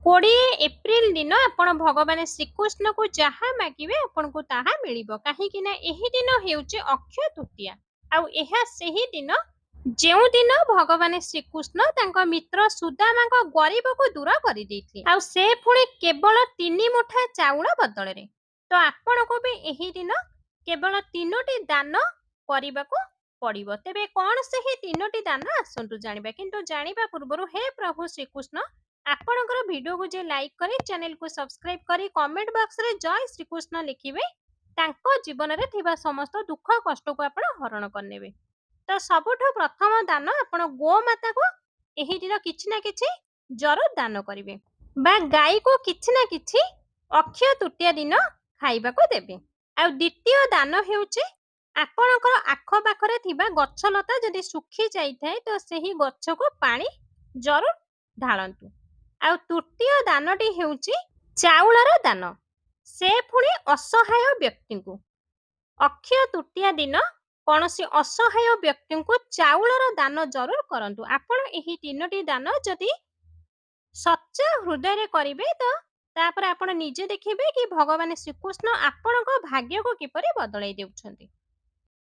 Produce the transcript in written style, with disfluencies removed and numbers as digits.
20 April दिन आपण भगवान श्रीकृष्ण को जहाँ मागिबे आपनको ताहा मिलिबो काहेकि ना एही दिन हेउचे अक्षय तृतीया आउ एहा सेही दिन जेउ दिन भगवान श्रीकृष्ण तांको मित्र सुदामाଙ୍କ गरीबको दूर करि ଦେଇଥିଲେ आउ से पुणी केवल 3 मुठा चाउଳ बदଳରେ तो आपनको भी एही दिन केवल 3टी दान କରିବାକୁ पड़िबो। तेबे कोन सेही 3टी दान आसंतु जानिबा किंतु जानिबा पूर्वरु हे प्रभु श्रीकृष्ण आपणकर वीडियो को जे लाइक करी चैनल को सब्सक्राइब करी कमेंट बॉक्स रे जय श्रीकृष्ण लिखिबे तांको जीवन रे थिबा समस्त दुख कष्ट को आपण हरण करनेबे। तो सबुठो प्रथम दान आपण गो माता को एही दिन किछि ना किछि जरूर दान करिवे बा गाय को किछि ना किछि अक्षय तृतीया दिन खाइबा को देबे। आ द्वितीय दान हेउचे आपणकर आख पाखरे थिबा गछ लता जदि सुखी जाई थाए तो सेही गछ को पानी जरूर ढाळंतु। आ तृतीय दानटी हेउची चाउଳର ଦାନ से पुणी असहाय व्यक्ति को अक्षय तृतीया दिन कौनसी असहाय व्यक्ति को चाउଳର दान जरूर करंतु। आपण एही 3टी दान जदि सच्चा हृदय रे करिवे तो तापर आपण निजे देखिबे कि भगवान श्रीकृष्ण आपणको भाग्य को किपरि बदलाई देउछंती।